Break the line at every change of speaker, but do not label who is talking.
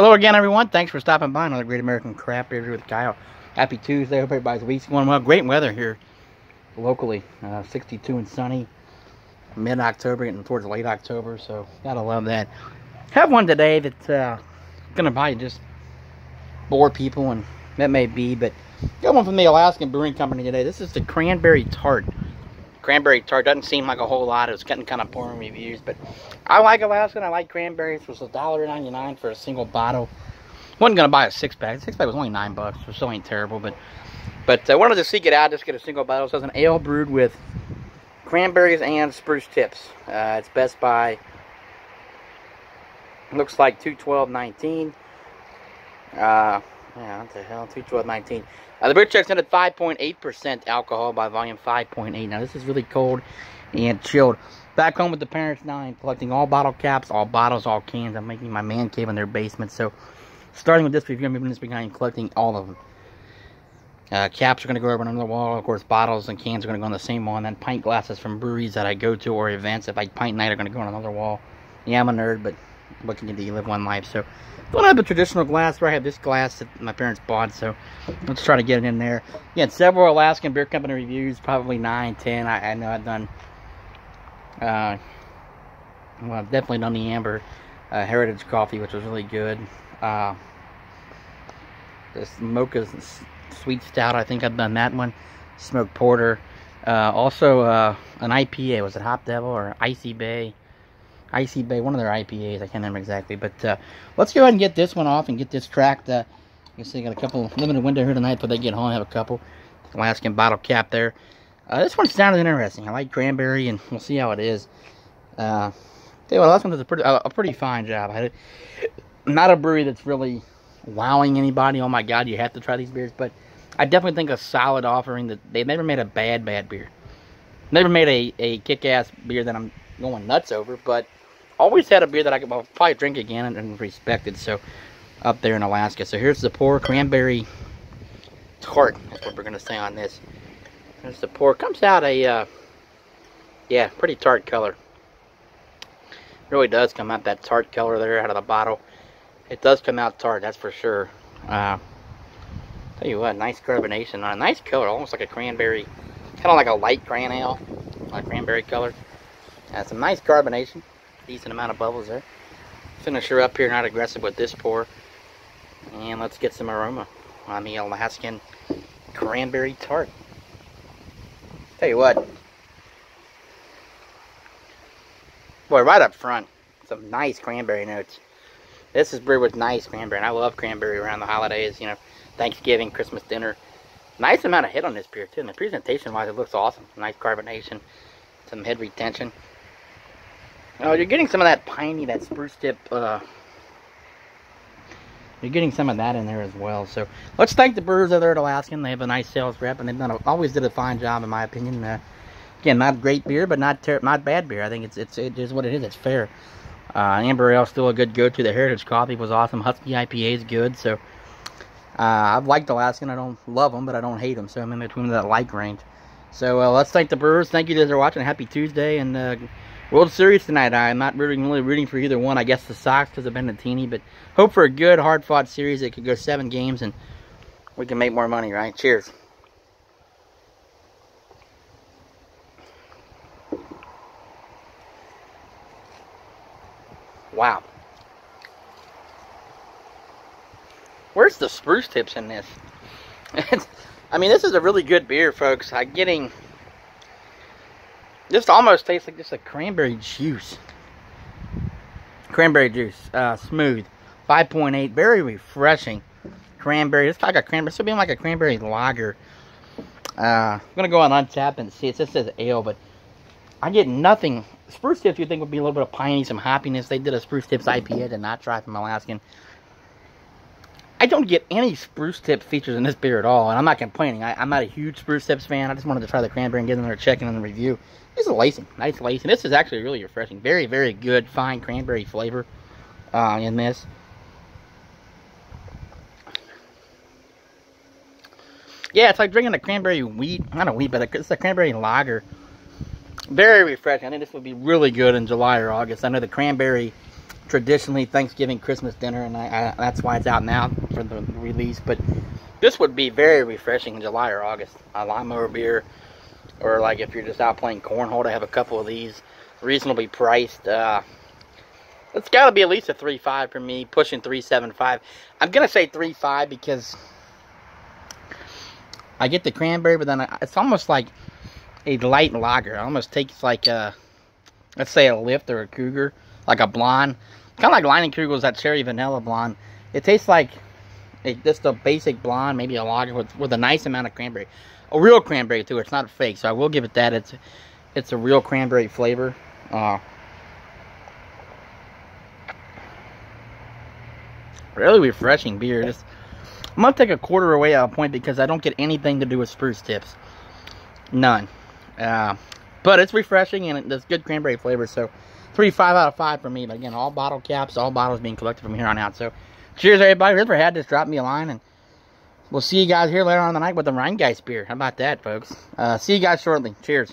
Hello again, everyone. Thanks for stopping by. Another Great American Craft Beer with Kyle. Happy Tuesday. Hope everybody's week's going well. Great weather here locally. 62 and sunny. Mid-October, getting towards late October, so gotta love that. Have one today that's gonna probably just bore people, and that may be, but got one from the Alaskan Brewing Company today. This is the Cranberry Tart. Cranberry Tart doesn't seem like a whole lot. It was getting kind of boring reviews, but I like Alaskan. I like cranberry. It was $1.99 for a single bottle. Wasn't gonna buy a six-pack. The six-pack was only $9, so still ain't terrible. But I wanted to seek it out, just get a single bottle. So it's an ale brewed with cranberries and spruce tips. It's Best by. Looks like 212.19. Yeah, what the hell? 212.19. The beer check's in at 5.8% alcohol by volume 5.8. Now this is really cold and chilled. Back home with the parents now, I'm collecting all bottle caps, all bottles, all cans. I'm making my man cave in their basement. So starting with this review, I'm moving this behind, collecting all of them. Caps are going to go over on another wall. Of course, bottles and cans are going to go on the same wall. And then pint glasses from breweries that I go to or events, if like pint night, are going to go on another wall. Yeah, I'm a nerd, but what can you do? You live one life. So don't have a traditional glass where I have this glass that my parents bought. So let's try to get it in there. Yeah, several Alaskan Beer Company reviews, probably 9, 10. I know I've done, well, I've definitely done the Amber Heritage Coffee, which was really good. This Mocha's Sweet Stout, I think I've done that one. Smoked Porter. Also, an IPA. Was it Hop Devil or Icy Bay? Icy Bay, one of their IPAs. I can't remember exactly. But let's go ahead and get this one off and get this tracked. You see, got a couple limited window here tonight, but they get home and have a couple. Alaskan bottle cap there. This one sounded interesting. I like cranberry, and we'll see how it is. Tell you what, this one does a pretty fine job. Not a brewery that's really wowing anybody. Oh my God, you have to try these beers. But I definitely think a solid offering. That they've never made a bad beer. Never made a kick-ass beer that I'm going nuts over, but always had a beer that I could probably drink again and respected. So up there in Alaska. So here's the pour. Cranberry Tart. That's what we're gonna say on this. There's the pour. Comes out a yeah, pretty tart color. Really does come out that tart color there out of the bottle. It does come out tart, that's for sure. Tell you what, nice carbonation, a nice color, almost like a cranberry, kind of like a light cran ale, like cranberry color. Some nice carbonation, decent amount of bubbles there. Finish her up here, not aggressive with this pour, and let's get some aroma on the Alaskan Cranberry Tart. Tell you what, boy, right up front, some nice cranberry notes. This is brewed with nice cranberry, and I love cranberry around the holidays, you know, Thanksgiving, Christmas dinner. Nice amount of head on this beer, too. And the presentation-wise, it looks awesome. Nice carbonation, some head retention. Oh, you're getting some of that piney, that spruce tip, you're getting some of that in there as well. So let's thank the brewers over there at Alaskan. They have a nice sales rep, and they've always did a fine job, in my opinion. Again, not great beer, but not bad beer. I think it is what it is. It's fair. Amber Ale still a good go-to. The Heritage Coffee was awesome. Husky IPA is good. So I've liked Alaskan. I don't love them, but I don't hate them. So I'm in between that like range. So let's thank the brewers. Thank you guys for watching. Happy Tuesday and World Series tonight. I'm not really rooting for either one. I guess the Sox because of Benatini, but hope for a good, hard-fought series that could go 7 games and we can make more money, right? Cheers. Wow. Where's the spruce tips in this? I mean, this is a really good beer, folks. I'm getting... This almost tastes like just a cranberry juice. Cranberry juice. Smooth. 5.8. Very refreshing. Cranberry. It's like a cranberry. This would be like a cranberry lager. I'm going to go on Untappd and see. It just says ale, but I get nothing... Spruce tips, you think would be a little bit of piney, some hoppiness. They did a spruce tips IPA, did not try from Alaskan. I don't get any spruce tip features in this beer at all, and I'm not complaining. I'm not a huge spruce tips fan. I just wanted to try the cranberry and get in there checking on the review. This is lacing, nice lacing. This is actually really refreshing. Very, very good, fine cranberry flavor in this. Yeah, it's like drinking a cranberry wheat, not a wheat, but it's a cranberry lager. Very refreshing. I think this would be really good in July or August. I know the cranberry traditionally Thanksgiving, Christmas dinner, and that's why it's out now for the release. But this would be very refreshing in July or August. A lawnmower beer, or like if you're just out playing cornhole, to have a couple of these, reasonably priced. It's got to be at least a 3.5 for me, pushing 3.75. I'm gonna say 3.5 because I get the cranberry, but then it's almost like a light lager. It almost tastes like let's say a Lift or a Cougar, like a blonde. Kind of like Leinenkugel, that cherry vanilla blonde. It tastes like just a basic blonde, maybe a lager with a nice amount of cranberry. A real cranberry too. It's not a fake, so I will give it that. It's a real cranberry flavor. Really refreshing beer. I'm gonna take a quarter away at a point because I don't get anything to do with spruce tips. None. But it's refreshing and there's good cranberry flavor. So 3.5 out of 5 for me. But again, all bottle caps, all bottles being collected from here on out. So cheers, everybody. If you ever had this, drop me a line, and we'll see you guys here later on in the night with the Rheingeist beer. How about that, folks? See you guys shortly. Cheers.